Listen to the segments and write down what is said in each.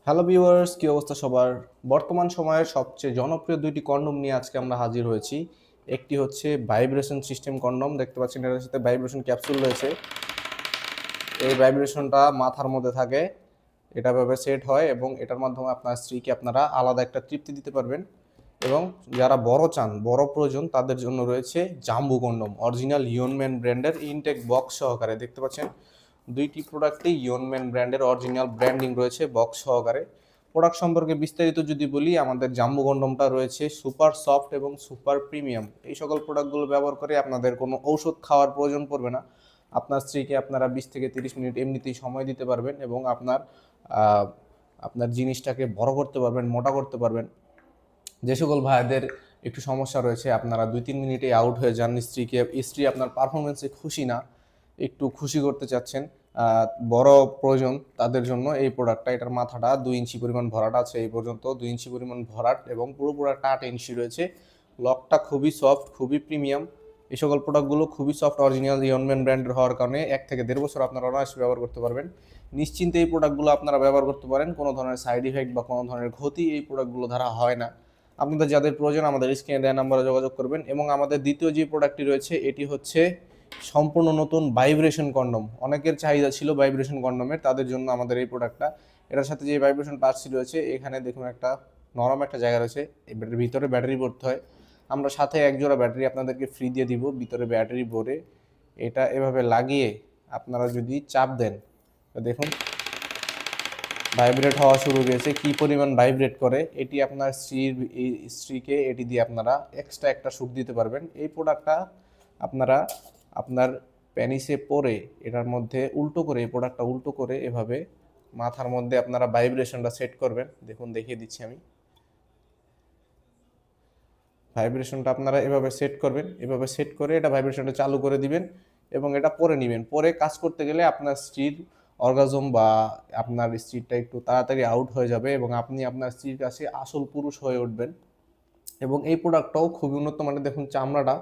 Hello viewers, কি অবস্থা সবার? বর্তমান সময়ের সবচেয়ে জনপ্রিয় দুইটি কন্ডোম নিয়ে আজকে আমরা হাজির হয়েছি। একটি হচ্ছে ভাইব্রেশন সিস্টেম কন্ডোম, দেখতে পাচ্ছেন এটার সাথে ভাইব্রেশন ক্যাপসুল রয়েছে। এই ভাইব্রেশনটা মাথার মধ্যে থাকে, এটা ভাবে সেট হয় এবং এটার মাধ্যমে আপনার স্ত্রীকে আপনারা আলাদা একটা তৃপ্তি দিতে পারবেন। এবং যারা বড় চান, বড় প্রয়োজন, তাদের জন্য রয়েছে জাম্বু কন্ডোম, অরিজিনাল ইয়নম্যান ব্র্যান্ডের ইনটেক বক্স সহকারে। দেখতে পাচ্ছেন দুইটি প্রোডাক্টেই ইয়নম্যান ব্র্যান্ডের অরিজিনাল ব্র্যান্ডিং রয়েছে বক্স সহকারে। প্রোডাক্ট সম্পর্কে বিস্তারিত যদি বলি, আমাদের জাম্বু কন্ডোমটা রয়েছে সুপার সফট এবং সুপার প্রিমিয়াম। এই সকল প্রোডাক্টগুলো ব্যবহার করে আপনাদের কোনো ঔষধ খাওয়ার প্রয়োজন পড়বে না। আপনার স্ত্রীকে আপনারা 20 থেকে 30 মিনিট এমনিতেই সময় দিতে পারবেন এবং আপনার জিনিসটাকে বড় করতে পারবেন, মোটা করতে পারবেন। যে সকল ভাইদের একটু সমস্যা রয়েছে, আপনারা 2-3 মিনিটে আউট হয়ে যান, স্ত্রী আপনার পারফরমেন্সে খুশি না, একটু খুশি করতে চাচ্ছেন, বড় প্রয়োজন, তাদের জন্য এই প্রোডাক্টটা। এটার মাথাটা 2 ইঞ্চি পরিমাণ ভরাট আছে, এই পর্যন্ত 2 ইঞ্চি পরিমাণ ভরাট এবং পুরো প্রোডাক্টটা 8 ইঞ্চি রয়েছে। লকটা খুবই সফট, খুবই প্রিমিয়াম। এই সকল প্রোডাক্টগুলো খুবই সফট, অরিজিনাল ইয়নম্যান ব্র্যান্ডের হওয়ার কারণে 1 থেকে 1.5 বছর আপনারা অনায়াসে ব্যবহার করতে পারবেন। নিশ্চিন্তে এই প্রোডাক্টগুলো আপনারা ব্যবহার করতে পারেন, কোনো ধরনের সাইড ইফেক্ট বা কোনো ধরনের ক্ষতি এই প্রোডাক্টগুলো দ্বারা হয় না। আপনাদের যাদের প্রয়োজন আমাদের স্ক্রিনে দেওয়া নাম্বারে যোগাযোগ করবেন। এবং আমাদের দ্বিতীয় যে প্রোডাক্টটি রয়েছে, এটি হচ্ছে সম্পূর্ণ নতুন ভাইব্রেশন কন্ডোম। অনেকের চাহিদা ছিল ভাইব্রেশন কন্ডোমের, তাদের জন্য আমাদের এই প্রোডাক্টটা। এটার সাথে যে ভাইব্রেশন পার্টসটি রয়েছে, এখানে দেখুন একটা নরম একটা জায়গা রয়েছে, এর ভিতরে ব্যাটারি ভরতে হয়। আমরা সাথে এক জোড়া ব্যাটারি আপনাদেরকে ফ্রি দিয়ে দিব, ভিতরে ব্যাটারি ভরে এটা এভাবে লাগিয়ে আপনারা যদি চাপ দেন, তো দেখুন ভাইব্রেট হওয়া শুরু হয়েছে। কি পরিমাণ ভাইব্রেট করে! এটি আপনার স্ত্রীকে এটি দিয়ে আপনারা এক্সট্রা একটা সুখ দিতে পারবেন। এই প্রোডাক্টটা আপনারা আপনার প্যানিসে পরে এটার মধ্যে উল্টো করে, এই প্রোডাক্টটা উল্টো করে এভাবে মাথার মধ্যে আপনারা ভাইব্রেশনটা সেট করবেন। দেখুন, দেখিয়ে দিচ্ছি আমি। ভাইব্রেশনটা আপনারা এভাবে সেট করবেন, এভাবে সেট করে এটা ভাইব্রেশনটা চালু করে দিবেন এবং এটা পরে নেবেন। পরে কাজ করতে গেলে আপনার স্ত্রীর অর্গাজম বা আপনার স্ত্রীটা একটু তাড়াতাড়ি আউট হয়ে যাবে এবং আপনি আপনার স্ত্রীর কাছে আসল পুরুষ হয়ে উঠবেন। এবং এই প্রোডাক্টটাও খুবই উন্নত মানের। দেখুন চামড়াটা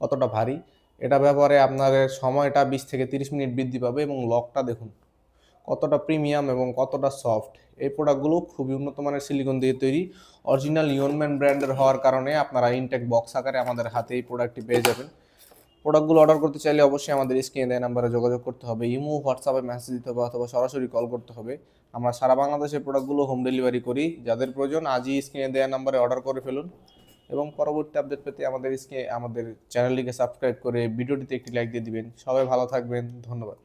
কতটা ভারী! এটা ব্যবহারে আপনাদের সময়টা 20 থেকে 30 মিনিট বৃদ্ধি পাবে এবং লকটা দেখুন কতটা প্রিমিয়াম এবং কতটা সফট। এই প্রোডাক্টগুলো খুবই উন্নত মানের সিলিকন দিয়ে তৈরি, অরিজিনাল ইয়নম্যান ব্র্যান্ডের হওয়ার কারণে আপনারা ইনটেক বক্স আকারে আমাদের হাতে এই প্রোডাক্টটি পেয়ে যাবেন। প্রোডাক্টগুলো অর্ডার করতে চাইলে অবশ্যই আমাদের স্ক্রিনে দেওয়া নাম্বারে যোগাযোগ করতে হবে, ইমো হোয়াটসঅ্যাপে মেসেজ দিতে হবে অথবা সরাসরি কল করতে হবে। আমরা সারা বাংলাদেশে প্রোডাক্টগুলো হোম ডেলিভারি করি। যাদের প্রয়োজন আজই স্ক্রিনে দেওয়া নাম্বারে অর্ডার করে ফেলুন এবং পরবর্তী আপডেট পেতে আমাদের চ্যানেলটিকে সাবস্ক্রাইব করে ভিডিওটিতে একটি লাইক দিয়ে দিবেন। সবাই ভালো থাকবেন, ধন্যবাদ।